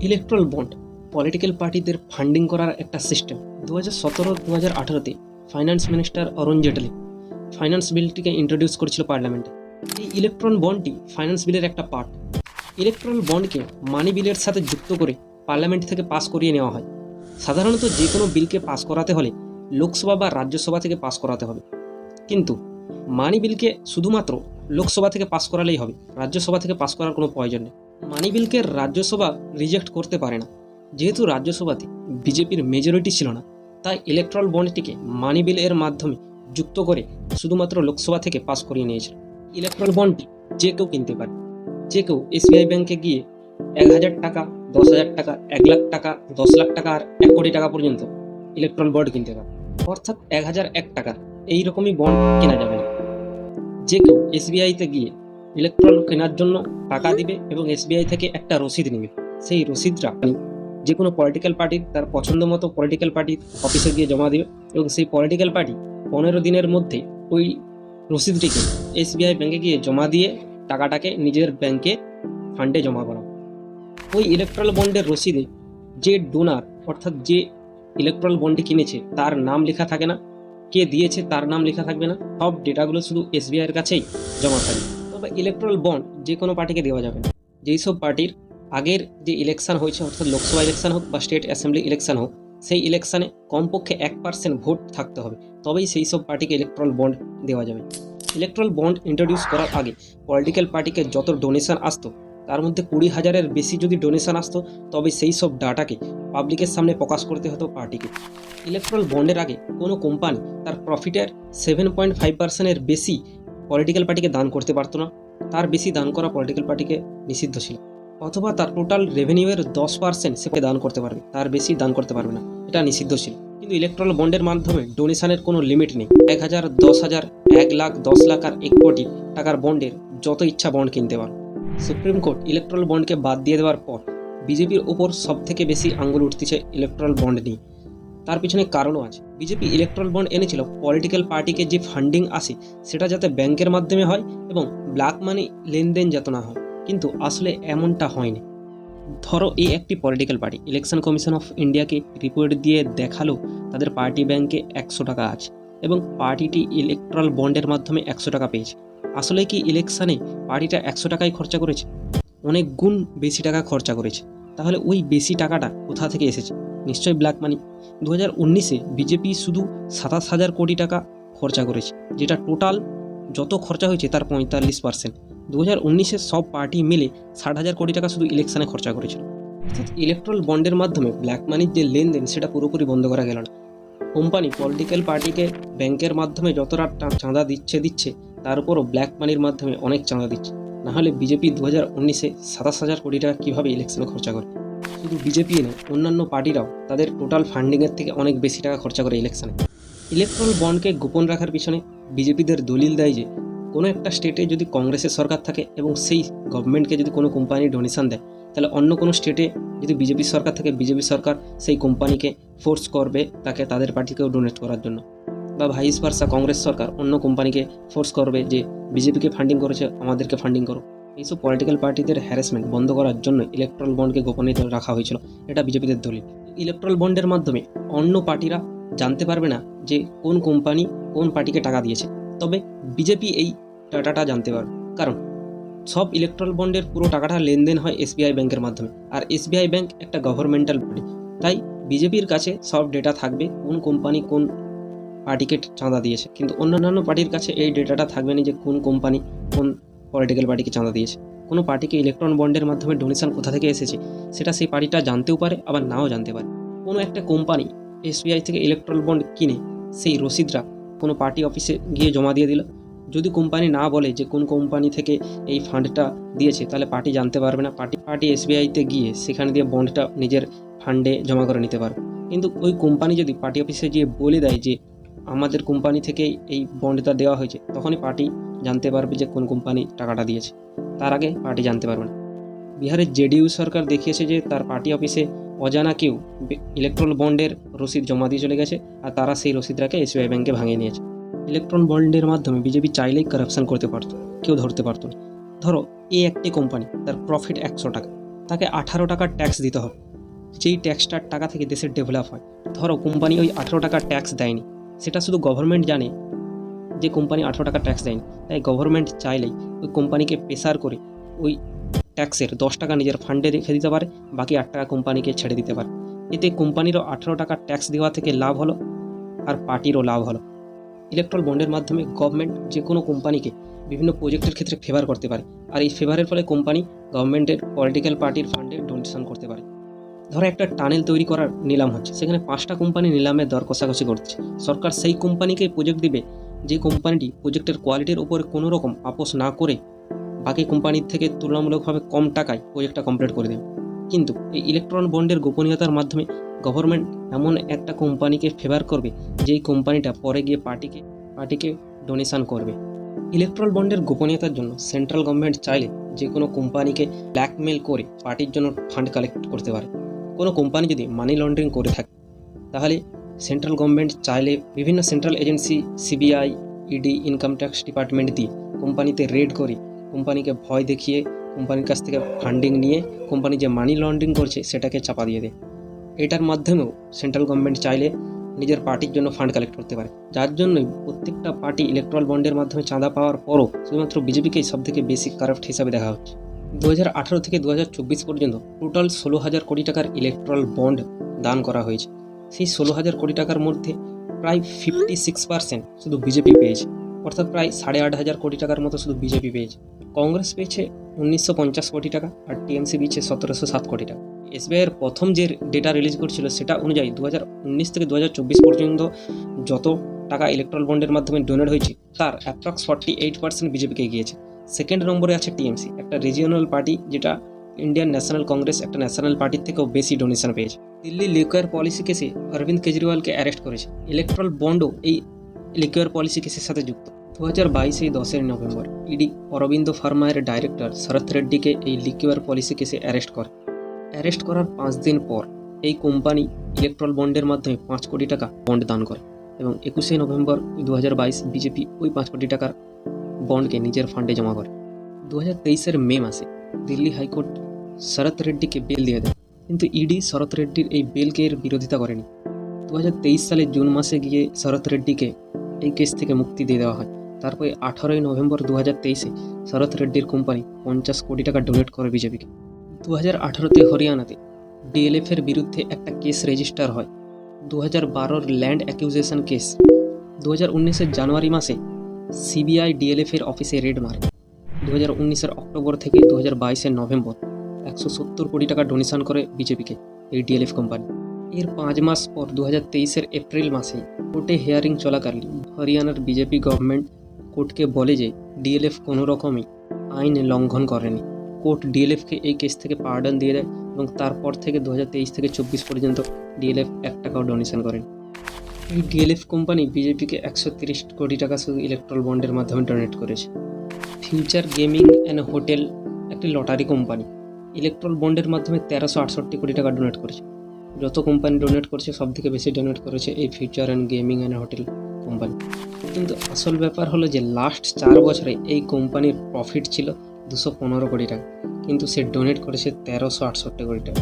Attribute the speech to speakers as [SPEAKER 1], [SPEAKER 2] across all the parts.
[SPEAKER 1] Electoral bond political পার্টিদের funding করার একটা system. 2017-2018-তে finance minister Arun Jaitley finance বিলটিকে introduce করেছিল পার্লামেন্টে। এই ইলেকট্রন বন্ডটি ফাইন্যান্স বিলের একটা পার্ট। ইলেকট্রাল বন্ডকে মানি বিলের সাথে যুক্ত করে পার্লামেন্ট থেকে পাস করিয়ে নেওয়া হয়। সাধারণত যে কোনো বিলকে পাস করাতে হলে লোকসভা বা রাজ্যসভা থেকে পাস করাতে হবে, কিন্তু মানি বিলকে শুধুমাত্র লোকসভা থেকে পাস করালেই হবে, রাজ্যসভা থেকে পাস করার কোনো প্রয়োজন নেই। মানি বিলকে রাজ্যসভা রিজেক্ট করতে পারে না। যেহেতু রাজ্যসভাতে বিজেপির মেজরিটি ছিল না, তাই ইলেকট্রাল বন্ডটিকে মানি বিল এর মাধ্যমে যুক্ত করে শুধুমাত্র লোকসভা থেকে পাস করিয়ে নিয়েছিল। ইলেকট্রাল বন্ডটি যে কেউ কিনতে পারে। যে কেউ এসবিআই ব্যাংকে গিয়ে 1000 টাকা, 10,000 টাকা, 1 লাখ টাকা, 10 লাখ টাকা আর 1 কোটি টাকা পর্যন্ত ইলেকট্রাল বন্ড কিনতে পারে। অর্থাৎ 1001 টাকা এইরকমই বন্ড কেনা যাবে না। যে কেউ এসবিআইতে গিয়ে ইলেকট্রল কেনার জন্য টাকা দিবে এবং এসবিআই থেকে একটা রসিদ নেবে। সেই রসিদটা যে কোনো পলিটিক্যাল পার্টির তার পছন্দ মতো পলিটিক্যাল পার্টির অফিসে গিয়ে জমা দেবে এবং সেই পলিটিক্যাল পার্টি 15 দিনের মধ্যে ওই রসিদটিকে এসবিআই ব্যাংকে গিয়ে জমা দিয়ে টাকাটাকে নিজের ব্যাংকে ফান্ডে জমা করা। ওই ইলেকট্রাল বন্ডের রসিদে যে ডোনার অর্থাৎ যে ইলেকট্রাল বন্ডটি কিনেছে তার নাম লেখা থাকে না, কে দিয়েছে তার নাম লেখা থাকবে না, সব ডেটাগুলো শুধু এসবিআই এর কাছেই জমা থাকবে। তবে ইলেকট্রাল বন্ড যে কোনো পার্টিকে দেওয়া যাবে না। যেই সব পার্টির আগের যে ইলেকশন হয়েছে অর্থাৎ লোকসভা ইলেকশন হোক বা স্টেট অ্যাসেম্বলি ইলেকশন হোক, সেই ইলেকশনে কমপক্ষে 1% ভোট থাকতে হবে, তবেই সেই সব পার্টিকে ইলেকট্রাল বন্ড দেওয়া যাবে। ইলেকট্রাল বন্ড ইন্ট্রোডিউস করার আগে পলিটিক্যাল পার্টিকে যত ডোনেশন আসতো তার মধ্যে 20,000-এর বেশি যদি ডোনেশন আসতো তবে সেই সব ডাটাকে পাবলিকের সামনে প্রকাশ করতে হতো পার্টিকে। ইলেকট্রাল বন্ডের আগে কোনো কোম্পানি তার প্রফিটের 7.5%-এর বেশি পলিটিক্যাল পার্টিকে দান করতে পারতো না। তার বেশি দান করা পলিটিক্যাল পার্টিকে নিষিদ্ধ ছিল। অথবা তার টোটাল রেভিনিউয়ের 10% সে দান করতে পারবে, তার বেশি দান করতে পারবে না, এটা নিষিদ্ধ ছিল। কিন্তু ইলেকট্রাল বন্ডের মাধ্যমে ডোনেশনের কোনো লিমিট নেই। 1,000, 10,000, 1 লাখ, 10 লাখ আর 1 কোটি টাকার বন্ডের যত ইচ্ছা বন্ড কিনতে পারো। সুপ্রিম কোর্ট ইলেকট্রাল বন্ডকে বাদ দিয়ে দেওয়ার পর বিজেপির ওপর সব থেকে বেশি আঙুল উঠতেছে ইলেকট্রাল বন্ড নিয়ে। তার পিছনে কারণও আছে। বিজেপি ইলেকট্রাল বন্ড এনেছিল পলিটিক্যাল পার্টিকে যে ফান্ডিং আসে সেটা যাতে ব্যাংকের মাধ্যমে হয় এবং ব্ল্যাক মানি লেনদেন যাতে না হয়, কিন্তু আসলে এমনটা হয়নি। ধরো এই একটি political party election commission of ইন্ডিয়াকে রিপোর্ট দিয়ে দেখালো তাদের পার্টি ব্যাংকে 100 টাকা আছে এবং পার্টিটি ইলেকট্রাল বন্ডের মাধ্যমে 100 টাকা পেয়েছে। আসলে কি ইলেকশনে পার্টিটা 100 টাকাই খরচা করেছে? অনেক গুণ বেশি টাকা খরচা করেছে। তাহলে ওই বেশি টাকাটা কোথা থেকে এসেছে? নিশ্চয়ই ব্ল্যাক মানি। 2019-এ বিজেপি শুধু 27,000 কোটি টাকা খরচা করেছে, যেটা টোটাল যত খরচা হয়েছে তার 45%। 2019-এ সব পার্টি মিলে 60,000 কোটি টাকা শুধু ইলেকশনে খরচা করেছিল। অর্থাৎ ইলেকট্রাল বন্ডের মাধ্যমে ব্ল্যাক মানির যে লেনদেন সেটা পুরোপুরি বন্ধ করা গেল না। কোম্পানি পলিটিক্যাল পার্টিকে ব্যাংকের মাধ্যমে যতটা চাঁদা দিচ্ছে তার উপরও ব্ল্যাক মানির মাধ্যমে অনেক চাঁদা দিচ্ছে। নাহলে বিজেপি 2019-এ 27,000 কোটি টাকা কীভাবে ইলেকশনে খরচা করে? শুধু বিজেপি নয়, অন্যান্য পার্টিরাও তাদের টোটাল ফান্ডিংয়ের থেকে অনেক বেশি টাকা খরচা করে ইলেকশনে। ইলেকট্রাল বন্ডকে গোপন রাখার পিছনে বিজেপিদের দলিল দেয় যে কোনো একটা স্টেটে যদি কংগ্রেসের সরকার থাকে এবং সেই গভর্নমেন্টকে যদি কোনো কোম্পানি ডোনেশন দেয়, তাহলে অন্য কোনো স্টেটে যদি বিজেপি সরকার থাকে বিজেপি সরকার সেই কোম্পানিকে ফোর্স করবে তাকে তাদের পার্টিকেও ডোনেট করার জন্য, বা ভাইস ভার্সা কংগ্রেস সরকার অন্য কোম্পানিকে ফোর্স করবে যে বিজেপিকে ফান্ডিং করেছে আমাদেরকে ফান্ডিং করো। এইসব পলিটিক্যাল পার্টিদের হ্যারাসমেন্ট বন্ধ করার জন্য ইলেকট্রাল বন্ডকে গোপনে রাখা হয়েছিল, এটা বিজেপিদের দলিল। ইলেকট্রাল বন্ডের মাধ্যমে অন্য পার্টিরা জানতে পারবে না যে কোন কোম্পানি কোন পার্টিকে টাকা দিয়েছে, তবে বিজেপি এই ডাটাটা জানতে পারবে। কারণ সব ইলেকট্রাল বন্ডের পুরো টাকাটা লেনদেন হয় এসবিআই ব্যাংকের মাধ্যমে, আর এসবিআই ব্যাংক একটা গভর্নমেন্টাল বডি, তাই বিজেপির কাছে সব ডেটা থাকবে কোন কোম্পানি কোন পার্টিকে চাঁদা দিয়েছে। কিন্তু অন্যান্য পার্টির কাছে এই ডেটাটা থাকবে না যে কোন কোম্পানি কোন পলিটিক্যাল পার্টিকে চাঁদা দিয়েছে। কোনো পার্টিকে ইলেকট্রন বন্ডের মাধ্যমে ডোনেশন কোথা থেকে এসেছে সেটা সেই পার্টিটা জানতেও পারে আবার নাও জানতে পারে। কোনো একটা কোম্পানি এসবিআই থেকে ইলেকট্রাল বন্ড কিনে সেই রসিদরা কোনো পার্টি অফিসে গিয়ে জমা দিয়ে দিল। যদি কোম্পানি না বলে যে কোন কোম্পানি থেকে এই ফান্ডটা দিয়েছে তাহলে পার্টি জানতে পারবে না। পার্টি এসবিআইতে গিয়ে সেখানে দিয়ে বন্ডটা নিজের ফান্ডে জমা করে নিতে পারবে। কিন্তু ওই কোম্পানি যদি পার্টি অফিসে গিয়ে বলে দেয় যে আমাদের কোম্পানি থেকেই এই বন্ডটা দেওয়া হয়েছে, তখনই পার্টি জানতে পারবে যে কোন কোম্পানি টাকাটা দিয়েছে, তার আগে পার্টি জানতে পারবে না। বিহারের জেডিইউ সরকার দেখিয়েছে যে তার পার্টি অফিসে অজানা কেউ ইলেকট্রাল বন্ডের রসিদ জমা দিয়ে চলে গেছে আর তারা সেই রসিদটাকে এসবিআই ব্যাংকে ভাঙিয়ে নিয়েছে। ইলেকট্রন বন্ডের মাধ্যমে বিজেপি চাইলেই কারাপশন করতে পারতো, কেউ ধরতে পারতো না। ধরো এই একটি কোম্পানি তার প্রফিট 100 টাকা, তাকে 18 টাকার ট্যাক্স দিতে হবে। যেই ট্যাক্সটার টাকা থেকে দেশের ডেভেলপ হয়। ধরো কোম্পানি ওই 18 টাকার ট্যাক্স দেয়নি, সেটা শুধু গভর্নমেন্ট জানে যে কোম্পানি 18 টাকা ট্যাক্স দেয়নি, তাই গভর্নমেন্ট চাইলেই ওই কোম্পানিকে প্রেসার করে ওই ট্যাক্সের 10 টাকা নিজের ফান্ডে রেখে দিতে পারে, বাকি 8 টাকা কোম্পানিকে ছেড়ে দিতে পারে। এতে কোম্পানিরও 18 টাকা ট্যাক্স দেওয়া থেকে লাভ হলো, আর পার্টিরও লাভ হলো। ইলেকট্রাল বন্ডের মাধ্যমে গভর্নমেন্ট যে কোনো কোম্পানিকে বিভিন্ন প্রজেক্টের ক্ষেত্রে ফেভার করতে পারে, আর এই ফেভারের ফলে কোম্পানি গভর্নমেন্টের পলিটিক্যাল পার্টির ফান্ডে ডোনেশন করতে পারে। ধরো একটা টানেল তৈরি করার নিলাম হচ্ছে, সেখানে 5টা কোম্পানি নিলামে দর কষাকষি করছে। সরকার সেই কোম্পানিকে প্রজেক্ট দিবে যে কোম্পানিটি প্রজেক্টের কোয়ালিটির উপরে কোনো রকম আপোষ না করে বাকি কোম্পানির থেকে তুলনামূলকভাবে কম টাকায় প্রজেক্টটা কমপ্লিট করে দেবে। কিন্তু এই ইলেকট্রন বন্ডের গোপনীয়তার মাধ্যমে গভর্নমেন্ট এমন একটা কোম্পানিকে ফেভার করবে যেই কোম্পানিটা পরে গিয়ে পার্টিকে ডোনেশন করবে। ইলেকট্রাল বন্ডের গোপনীয়তার জন্য সেন্ট্রাল গভর্নমেন্ট চাইলে যে কোনো কোম্পানিকে ব্ল্যাকমেল করে পার্টির জন্য ফান্ড কালেক্ট করতে পারে। কোনো কোম্পানি যদি মানি লন্ডারিং করে থাকে তাহলে সেন্ট্রাল গভর্নমেন্ট চাইলে বিভিন্ন central agency, CBI, ED, income tax department দিয়ে কোম্পানিতে রেড করে কোম্পানিকে ভয় দেখিয়ে কোম্পানির কাছ থেকে ফান্ডিং নিয়ে কোম্পানি যে মানি লন্ডারিং করছে সেটাকে চাপা দিয়ে দেয়। এটার মাধ্যমেও সেন্ট্রাল গভর্নমেন্ট চাইলে নিজের পার্টির জন্য ফান্ড কালেক্ট করতে পারে, যার জন্যই প্রত্যেকটা পার্টি ইলেকট্রাল বন্ডের মাধ্যমে চাঁদা পাওয়ার পরও শুধুমাত্র বিজেপিকেই সবথেকে বেশি কারাপ্ট হিসাবে দেখা হচ্ছে। 2018 থেকে 2024 পর্যন্ত টোটাল 16,000 কোটি টাকার ইলেকট্রাল বন্ড দান করা হয়েছে। সেই 16,000 কোটি টাকার মধ্যে প্রায় 56% শুধু বিজেপি পেয়েছে, অর্থাৎ প্রায় 8,500 কোটি টাকার মতো শুধু বিজেপি পেয়েছে। কংগ্রেস পেয়েছে 1950 কোটি টাকা, আর টিএমসি পেয়েছে 1707 কোটি টাকা। এসবিআইয়ের প্রথম যে ডেটা রিলিজ করছিল সেটা অনুযায়ী 2019 থেকে 2024 পর্যন্ত যত টাকা ইলেকট্রাল বন্ডের মাধ্যমে ডোনেট হয়েছে তার অ্যাপ্রক্স 48% বিজেপিকে গিয়েছে। সেকেন্ড নম্বরে আছে টিএমসি, একটা রিজিওনাল পার্টি যেটা ইন্ডিয়ান ন্যাশনাল কংগ্রেস, একটা ন্যাশনাল পার্টির থেকেও বেশি ডোনেশন পেয়েছে। দিল্লি লিকুয়ার পলিসি কেসে অরবিন্দ কেজরিওয়ালকে অ্যারেস্ট করেছে। ইলেকট্রাল বন্ডও এই লিকুয়ার পলিসি কেসের সাথে যুক্ত। 2022 10 নভেম্বর ইডি অরবিন্দ ফার্মার ডাইরেক্টর শরৎ রেড্ডিকে এই লিকুয়ার পলিসি কেসে অ্যারেস্ট করে। অ্যারেস্ট করার 5 দিন পর এই কোম্পানি ইলেকট্রাল বন্ডের মাধ্যমে 5 কোটি টাকা বন্ড দান করে, এবং 21 নভেম্বর 2022 বিজেপি ওই 5 কোটি টাকার বন্ডকে নিজের ফান্ডে জমা করে। 2023 মে মাসে দিল্লি হাইকোর্ট শরৎ রেড্ডিকে বেল দিয়ে দেয়, কিন্তু ইডি শরৎ রেড্ডির এই বেলকে বিরোধিতা করেনি। 2023 সালের জুন মাসে গিয়ে শরৎ রেড্ডিকে এই কেস থেকে মুক্তি দিয়ে দেওয়া হয়। তারপরে 18 নভেম্বর 2023 শরৎ রেড্ডির কোম্পানি 50 কোটি টাকা ডোনেট করে বিজেপিকে। 2018 হরিয়ানাতে ডিএলএফ এর বিরুদ্ধে একটা কেস রেজিস্টার হয়। 2012 ল্যান্ড অ্যাকিউজেশন কেস। 2019 জানুয়ারি মাসে সিবিআই ডিএলএফ এর অফিসে রেড মারে। 2019 অক্টোবর থেকে 2022 নভেম্বর 170 কোটি টাকা ডোনেশন করে বিজেপিকে এই ডিএলএফ কোম্পানি। এর 5 মাস পর 2023 এপ্রিল মাসে কোর্টে হিয়ারিং চলাকালীন হরিয়ানার বিজেপি গভর্নমেন্ট কোর্টকে বলে যে ডিএলএফ কোনো রকমই আইন লঙ্ঘন করেনি। কোর্ট ডিএলএফকে এই কেস থেকে পার্ডন দিয়ে দেয়, এবং তারপর থেকে 2023 থেকে 24 পর্যন্ত ডিএলএফ 1 টাকাও ডোনেশন করেন। এই ডিএলএফ কোম্পানি বিজেপিকে 130 কোটি টাকা শুধু ইলেকট্রাল বন্ডের মাধ্যমে ডোনেট করেছে। ফিউচার গেমিং অ্যান্ড হোটেল একটি লটারি কোম্পানি, ইলেকট্রাল বন্ডের মাধ্যমে 1368 কোটি টাকা ডোনেট করেছে। যত কোম্পানি ডোনেট করেছে সব থেকে বেশি ডোনেট করেছে এই future and gaming and hotel company. কিন্তু আসল ব্যাপার হলো যে লাস্ট 4 বছরে এই কোম্পানির প্রফিট ছিল 215 কোটি টাকা, কিন্তু সে ডোনেট করেছে 1368 কোটি টাকা।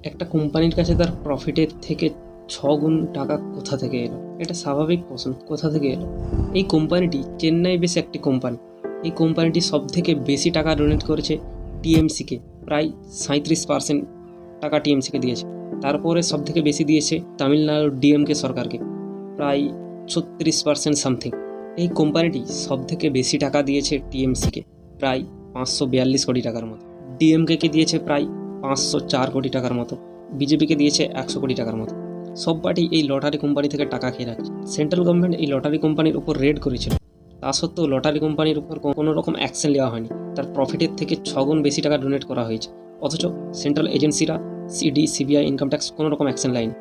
[SPEAKER 1] একটা কোম্পানির কাছে তার প্রফিটের থেকে 6 গুণ টাকা কোথা থেকে এলো? এটা স্বাভাবিক প্রশ্ন, কোথা থেকে এলো? এই কোম্পানিটি চেন্নাই বেস একটি কোম্পানি। এই কোম্পানিটি সব থেকে বেশি টাকা ডোনেট করেছে টিএমসিকে, প্রায় 37% টাকা টিএমসিকে দিয়েছে। তারপরে সব থেকে বেশি দিয়েছে তামিলনাড়ুর ডিএমকে সরকারকে, প্রায় 36% সামথিং। এই কোম্পানিটি সব থেকে বেশি টাকা দিয়েছে টিএমসিকে, প্রায় 542 কোটি টাকার মতো। ডিএমকে দিয়েছে প্রায় 504 কোটি টাকার মতো। বিজেপিকে দিয়েছে 100 কোটি টাকার মতো। সব পার্টি এই লটারি কোম্পানি থেকে টাকা খেয়ে রাখছে। সেন্ট্রাল গভর্নমেন্ট এই লটারি কোম্পানির উপর রেড করেছিল, তা সত্ত্বেও লটারি কোম্পানির উপর কোনো রকম অ্যাকশন নেওয়া হয়নি। তার প্রফিটের থেকে 6 গুণ বেশি টাকা ডোনেট করা হয়েছে, অথচ সেন্ট্রাল এজেন্সিরা সিডি, সিবিআই, ইনকাম ট্যাক্স কোনো রকম অ্যাকশন নেয়নি।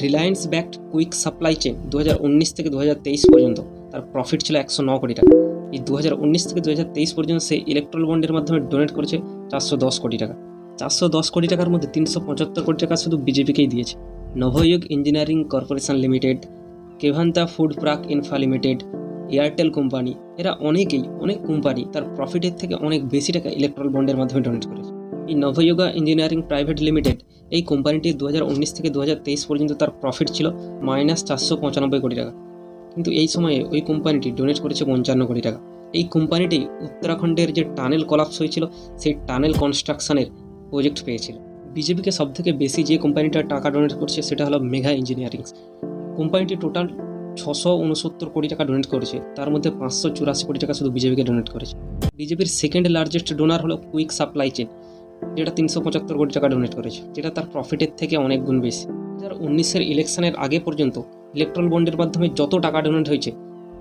[SPEAKER 1] Reliance backed Quick Supply Chain 2019 থেকে 2023 পর্যন্ত তার প্রফিট ছিল 109 কোটি টাকা। এই 2019 থেকে 2023 পর্যন্ত সে ইলেকট্রাল বন্ডের মাধ্যমে ডোনেট করেছে 410 কোটি টাকা। 410 কোটি টাকার মধ্যে 375 কোটি টাকা শুধু বিজেপিকেই দিয়েছে। নভোযুগ ইঞ্জিনিয়ারিং কর্পোরেশন লিমিটেড, কেভান্তা ফুড প্রাক ইনফা লিমিটেড, এয়ারটেল কোম্পানি, এরা অনেক কোম্পানি তার প্রফিটের থেকে অনেক বেশি টাকা ইলেকট্রাল বন্ডের মাধ্যমে ডোনেট করেছে। এই নভযোগা ইঞ্জিনিয়ারিং প্রাইভেট লিমিটেড এই কোম্পানিটি 2019 থেকে 2023 পর্যন্ত তার প্রফিট ছিল -495 কোটি টাকা, কিন্তু এই সময়ে ওই কোম্পানিটি ডোনেট করেছে 55 কোটি টাকা। এই কোম্পানিটি উত্তরাখণ্ডের যে টানেল কলাপস হয়েছিল সেই টানেল কনস্ট্রাকশনের প্রজেক্ট পেয়েছিল। বিজেপিকে সবথেকে বেশি যে কোম্পানিটা টাকা ডোনেট করছে সেটা হলো মেঘা ইঞ্জিনিয়ারিং। কোম্পানিটি টোটাল 669 কোটি টাকা ডোনেট করেছে, তার মধ্যে 584 কোটি টাকা শুধু বিজেপিকে ডোনেট করেছে। বিজেপির সেকেন্ড লার্জেস্ট ডোনার হলো কুইক সাপ্লাই চেন, যেটা 375 কোটি টাকা ডোনেট করেছে, যেটা তার প্রফিটের থেকে অনেক গুণ বেশি। 2019-এর ইলেকশনের আগে পর্যন্ত ইলেকট্রাল বন্ডের মাধ্যমে যত টাকা ডোনেট হয়েছে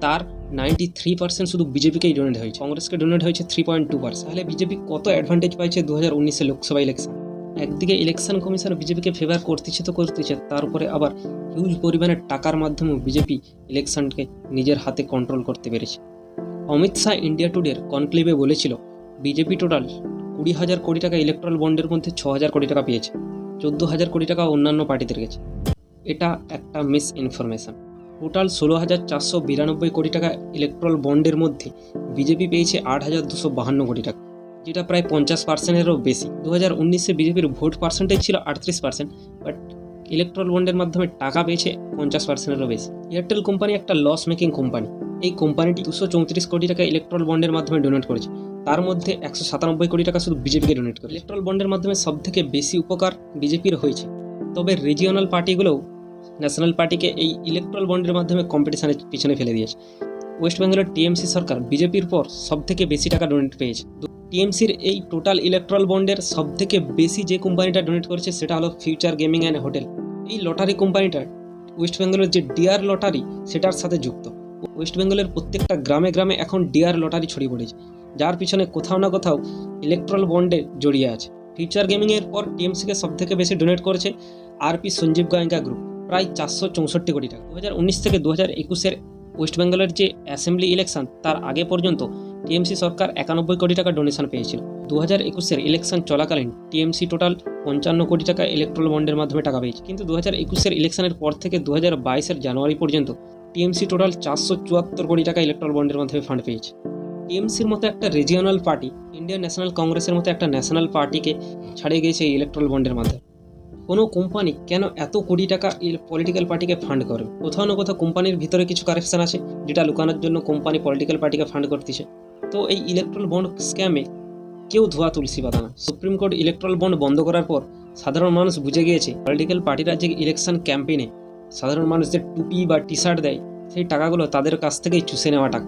[SPEAKER 1] তার 93% শুধু বিজেপিকেই ডোনেট হয়েছে, কংগ্রেসকে ডোনেট হয়েছে 3.2%। তাহলে বিজেপি কত অ্যাডভান্টেজ পাইছে 2019-এর লোকসভা ইলেকশন। একদিকে ইলেকশন কমিশন বিজেপিকে ফেভার করতেছে, তার উপরে আবার হিউজ পরিমাণের টাকার মাধ্যমেও বিজেপি ইলেকশনকে নিজের হাতে কন্ট্রোল করতে পেরেছে। অমিত শাহ ইন্ডিয়া টুডের কনক্লেভে বলেছিল বিজেপি টোটাল 20,000 কোটি টাকা ইলেকট্রাল বন্ডের মধ্যে 6,000 কোটি টাকা পেয়েছে, 14,000 কোটি টাকা অন্যান্য পার্টিদের গেছে। এটা একটা মিস ইনফরমেশন। টোটাল 16,492 কোটি টাকা ইলেকট্রাল বন্ডের মধ্যে বিজেপি পেয়েছে 8,252 কোটি টাকা, যেটা প্রায় 50%-এরও বেশি। 2019-এ বিজেপির ভোট পার্সেন্টেজ ছিল 38%, বাট ইলেকট্রাল বন্ডের মাধ্যমে টাকা পেয়েছে 50%-এরও বেশি। এয়ারটেল কোম্পানি একটা লস মেকিং কোম্পানি। এই কোম্পানিটি 234 কোটি টাকা ইলেকট্রাল বন্ডের মাধ্যমে ডোনেট করেছে, তার মধ্যে 197 কোটি টাকা শুধু বিজেপিকে ডোনেট করে। ইলেকট্রাল বন্ডের মাধ্যমে সবথেকে বেশি উপকার বিজেপির হয়েছে, তবে রিজিওনাল পার্টিগুলোও ন্যাশনাল পার্টিকে এই ইলেকট্রাল বন্ডের মাধ্যমে কম্পিটিশনের পিছনে ফেলে দিয়েছে। ওয়েস্ট বেঙ্গলের টিএমসি সরকার বিজেপির পর সবথেকে বেশি টাকা ডোনেট পেয়েছে। টিএমসির এই টোটাল ইলেকট্রাল বন্ডের সবথেকে বেশি যে কোম্পানিটা ডোনেট করেছে সেটা হলো ফিউচার গেমিং অ্যান্ড হোটেল। এই লটারি কোম্পানিটা ওয়েস্ট বেঙ্গলের যে ডিয়ার লটারি সেটার সাথে যুক্ত। ওয়েস্ট বেঙ্গলের প্রত্যেকটা গ্রামে গ্রামে এখন ডিয়ার লটারি ছড়িয়ে পড়েছে, যার পিছনে কোথাও না কোথাও ইলেকট্রাল বন্ডে জড়িয়ে আছে। ফিউচার গেমিংয়ের পর টিএমসিকে সবথেকে বেশি ডোনেট করেছে আরপি সঞ্জীব গোয়েঙ্কা গ্রুপ, প্রায় 464 কোটি টাকা। 2019 থেকে 2021-এর ওয়েস্ট বেঙ্গলের যে অ্যাসেম্বলি ইলেকশন তার আগে পর্যন্ত টিএমসি সরকার 91 কোটি টাকা ডোনেশন পেয়েছিল। 2021-এর ইলেকশন চলাকালীন টিএমসি টোটাল 55 কোটি টাকা ইলেকট্রাল বন্ডের মাধ্যমে টাকা পেয়েছে, কিন্তু 2021-এর ইলেকশনের পর থেকে 2022-এর জানুয়ারি পর্যন্ত টিএমসি টোটাল 474 কোটি টাকা ইলেকট্রাল বন্ডের মাধ্যমে ফান্ড পেয়েছে। টিএমসির মতো একটা রিজিওনাল পার্টি ইন্ডিয়ান ন্যাশনাল কংগ্রেসের মতো একটা ন্যাশনাল পার্টিকে ছাড়িয়ে গিয়েছে এই ইলেকট্রাল বন্ডের মাধ্যমে। কোনো কোম্পানি কেন এত কোটি টাকা পলিটিক্যাল পার্টিকে ফান্ড করে? কোথাও না কোথাও কোম্পানির ভিতরে কিছু কারেকশন আছে, যেটা লুকানোর জন্য কোম্পানি পলিটিক্যাল পার্টিকে ফান্ড করতেছে। তো এই ইলেকট্রাল বন্ড স্ক্যামে কেউ ধোয়া তুলসী পাতা না। সুপ্রিম কোর্ট ইলেকট্রাল বন্ড বন্ধ করার পর সাধারণ মানুষ বুঝে গিয়েছে পলিটিক্যাল পার্টিরা যে ইলেকশন ক্যাম্পেইনে সাধারণ মানুষদের টুপি বা টি শার্ট দেয়, সেই টাকাগুলো তাদের কাছ থেকেই চুষে নেওয়া টাকা।